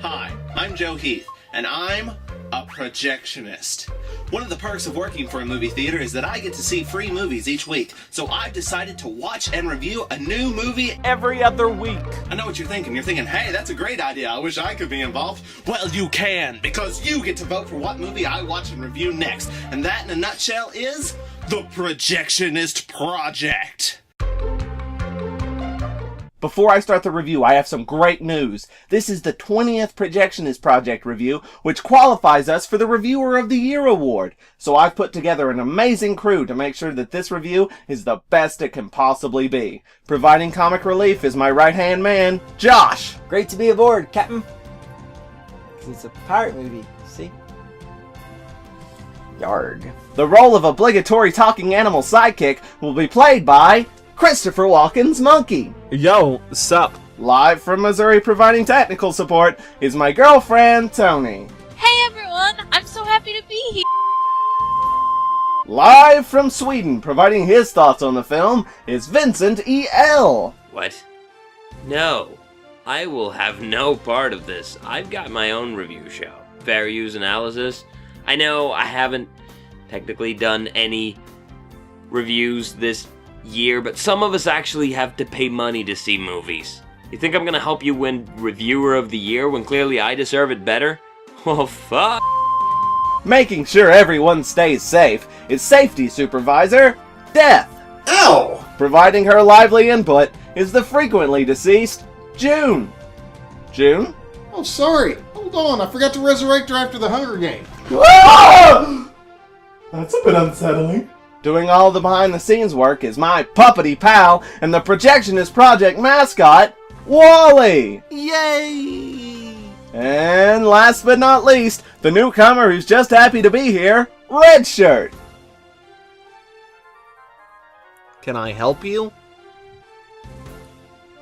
Hi, I'm Joe Heath, and I'm a projectionist. One of the perks of working for a movie theater is that I get to see free movies each week, so I've decided to watch and review a new movie every other week. I know what you're thinking. You're thinking, hey, that's a great idea. I wish I could be involved. Well, you can, because you get to vote for what movie I watch and review next. And that, in a nutshell, is the Projectionist Project. Before I start the review, I have some great news. This is the 20th Projectionist Project review, which qualifies us for the Reviewer of the Year award. So I've put together an amazing crew to make sure that this review is the best it can possibly be. Providing comic relief is my right-hand man, Josh. Great to be aboard, Captain. Because it's a pirate movie, see? Yarg. The role of obligatory talking animal sidekick will be played by Christopher Walken's Monkey. Yo, sup? Live from Missouri providing technical support is my girlfriend, Tony. Hey everyone, I'm so happy to be here. Live from Sweden providing his thoughts on the film is Vincent E.L. What? No. I will have no part of this. I've got my own review show. Fair use analysis. I know I haven't technically done any reviews this year, but some of us actually have to pay money to see movies. You think I'm gonna help you win Reviewer of the Year when clearly I deserve it better? Well, fuck. Making sure everyone stays safe is Safety Supervisor Death. Ow! Providing her lively input is the frequently deceased June. June? Oh, sorry. Hold on, I forgot to resurrect her after the Hunger Games. Ah! That's a bit unsettling. Doing all the behind-the-scenes work is my puppety pal and the Projectionist Project mascot, Wally! Yay! And last but not least, the newcomer who's just happy to be here, Red Shirt. Can I help you?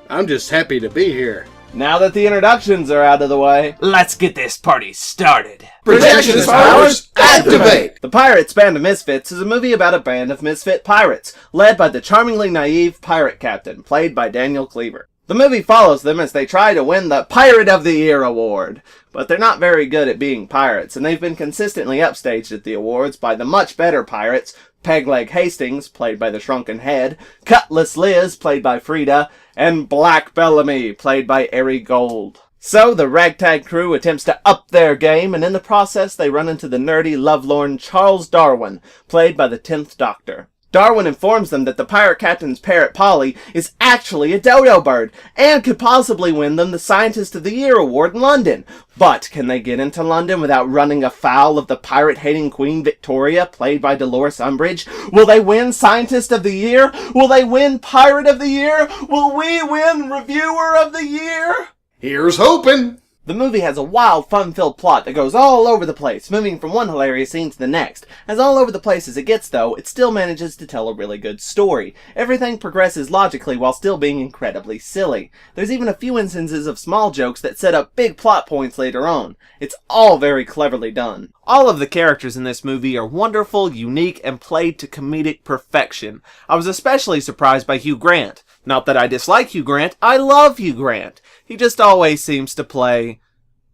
I'm just happy to be here. Now that the introductions are out of the way, let's get this party started. Projectionist powers, activate! The Pirates Band of Misfits is a movie about a band of misfit pirates, led by the charmingly naive pirate captain, played by Daniel Cleaver. The movie follows them as they try to win the Pirate of the Year award, but they're not very good at being pirates, and they've been consistently upstaged at the awards by the much better pirates, Pegleg Hastings, played by the Shrunken Head, Cutlass Liz, played by Frida, and Black Bellamy, played by Ari Gold. So the ragtag crew attempts to up their game, and in the process they run into the nerdy, lovelorn Charles Darwin, played by the 10th Doctor. Darwin informs them that the pirate captain's parrot Polly is actually a dodo bird, and could possibly win them the Scientist of the Year award in London. But can they get into London without running afoul of the pirate-hating Queen Victoria, played by Dolores Umbridge? Will they win Scientist of the Year? Will they win Pirate of the Year? Will we win Reviewer of the Year? Here's hoping! The movie has a wild, fun-filled plot that goes all over the place, moving from one hilarious scene to the next. As all over the place as it gets, though, it still manages to tell a really good story. Everything progresses logically while still being incredibly silly. There's even a few instances of small jokes that set up big plot points later on. It's all very cleverly done. All of the characters in this movie are wonderful, unique, and played to comedic perfection. I was especially surprised by Hugh Grant. Not that I dislike Hugh Grant, I love Hugh Grant. He just always seems to play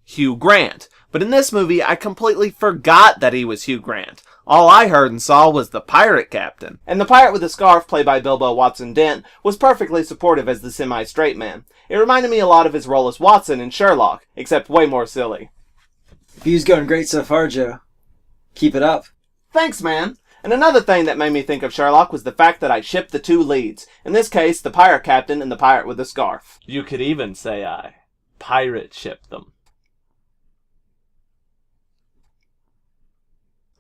Hugh Grant. But in this movie, I completely forgot that he was Hugh Grant. All I heard and saw was the pirate captain. And the pirate with the scarf, played by Bilbo Watson Dent, was perfectly supportive as the semi-straight man. It reminded me a lot of his role as Watson in Sherlock, except way more silly. View's going great so far, Joe. Keep it up. Thanks, man. And another thing that made me think of Sherlock was the fact that I shipped the two leads. In this case, the pirate captain and the pirate with the scarf. You could even say I pirate shipped them.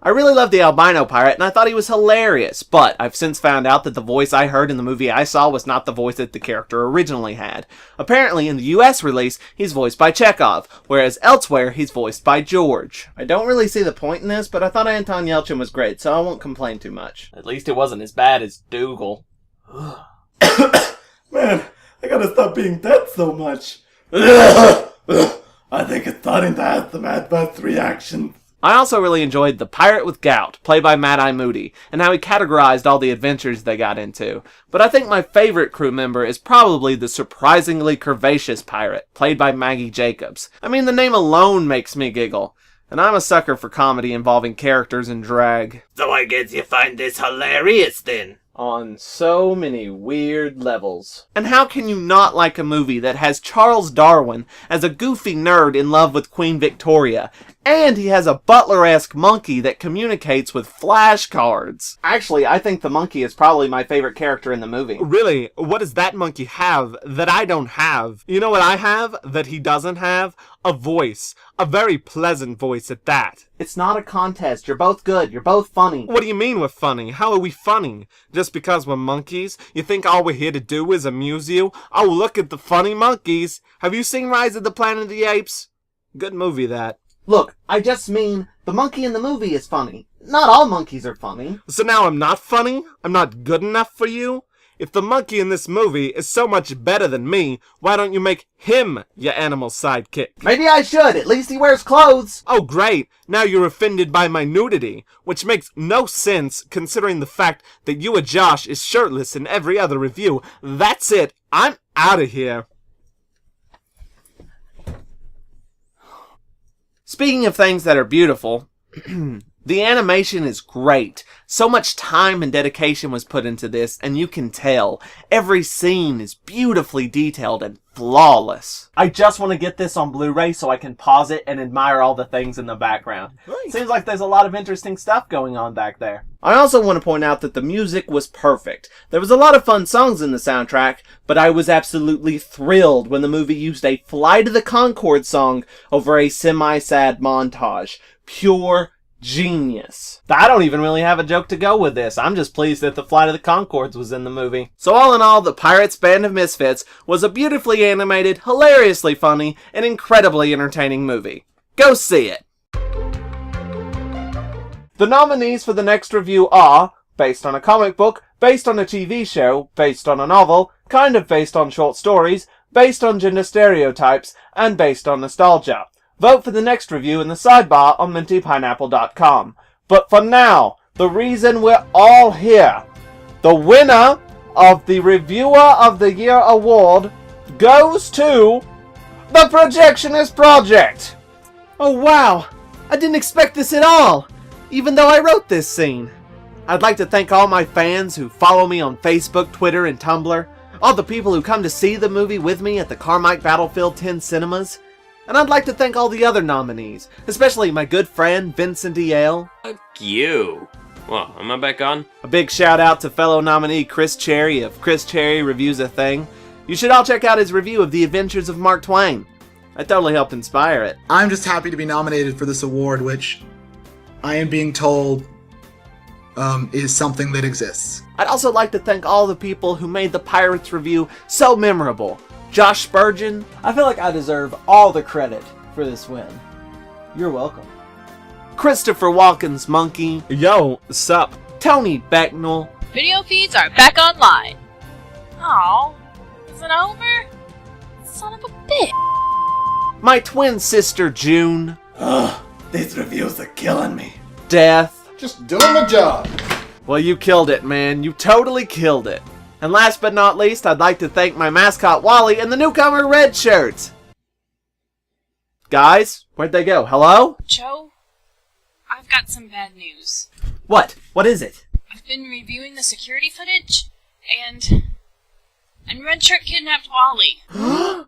I really loved the albino pirate, and I thought he was hilarious, but I've since found out that the voice I heard in the movie I saw was not the voice that the character originally had. Apparently, in the US release, he's voiced by Chekhov, whereas elsewhere, he's voiced by George. I don't really see the point in this, but I thought Anton Yelchin was great, so I won't complain too much. At least it wasn't as bad as Dougal. Man, I gotta stop being dead so much. I think it's starting to have the Mad Bus reaction. I also really enjoyed the pirate with gout, played by Mad-Eye Moody, and how he categorized all the adventures they got into. But I think my favorite crew member is probably the surprisingly curvaceous pirate, played by Maggie Jacobs. I mean, the name alone makes me giggle. And I'm a sucker for comedy involving characters and drag. So I guess you find this hilarious then. On so many weird levels. And how can you not like a movie that has Charles Darwin as a goofy nerd in love with Queen Victoria, and he has a butler-esque monkey that communicates with flashcards? Actually, I think the monkey is probably my favorite character in the movie. Really? What does that monkey have that I don't have? You know what I have that he doesn't have? A voice. A very pleasant voice at that. It's not a contest. You're both good. You're both funny. What do you mean we're funny? How are we funny? Just because we're monkeys? You think all we're here to do is amuse you? Oh, look at the funny monkeys. Have you seen Rise of the Planet of the Apes? Good movie, that. Look, I just mean the monkey in the movie is funny. Not all monkeys are funny. So now I'm not funny? I'm not good enough for you? If the monkey in this movie is so much better than me, why don't you make him your animal sidekick? Maybe I should. At least he wears clothes. Oh great, now you're offended by my nudity, which makes no sense considering the fact that you and Josh is shirtless in every other review. That's it, I'm out of here. Speaking of things that are beautiful, the animation is great. So much time and dedication was put into this, and you can tell. Every scene is beautifully detailed and flawless. I just want to get this on Blu-ray so I can pause it and admire all the things in the background. Right. Seems like there's a lot of interesting stuff going on back there. I also want to point out that the music was perfect. There was a lot of fun songs in the soundtrack, but I was absolutely thrilled when the movie used a Flight of the Conchords song over a semi-sad montage. Pure genius. I don't even really have a joke to go with this. I'm just pleased that the Flight of the Conchords was in the movie. So all in all, The Pirates Band of Misfits was a beautifully animated, hilariously funny, and incredibly entertaining movie. Go see it! The nominees for the next review are based on a comic book, based on a TV show, based on a novel, kind of based on short stories, based on gender stereotypes, and based on nostalgia. Vote for the next review in the sidebar on mintypineapple.com. But for now, the reason we're all here, the winner of the Reviewer of the Year award goes to the Projectionist Project! Oh wow, I didn't expect this at all, even though I wrote this scene. I'd like to thank all my fans who follow me on Facebook, Twitter, and Tumblr, all the people who come to see the movie with me at the Carmike Battlefield 10 cinemas, and I'd like to thank all the other nominees, especially my good friend Vincent E.L. Fuck you. Well, am I back on? A big shout out to fellow nominee Chris Cherry of Chris Cherry Reviews a Thing. You should all check out his review of The Adventures of Mark Twain. I totally helped inspire it. I'm just happy to be nominated for this award, which I am being told is something that exists. I'd also like to thank all the people who made the Pirates review so memorable. Josh Spurgeon, I feel like I deserve all the credit for this win. You're welcome. Christopher Walken's Monkey, Yo, sup? Tony Becknell, Video feeds are back online. Aw, is it over? Son of a bitch. my twin sister June, Ugh, these reviews are killing me. Death. Just doing my job. Well, you killed it, man. You totally killed it. And last but not least, I'd like to thank my mascot Wally and the newcomer Red Shirts. Guys, where'd they go? Hello? Joe, I've got some bad news. What? What is it? I've been reviewing the security footage, and Red Shirt kidnapped Wally.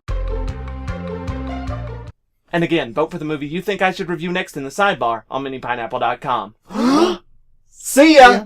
And again, vote for the movie you think I should review next in the sidebar on minipineapple.com. See ya!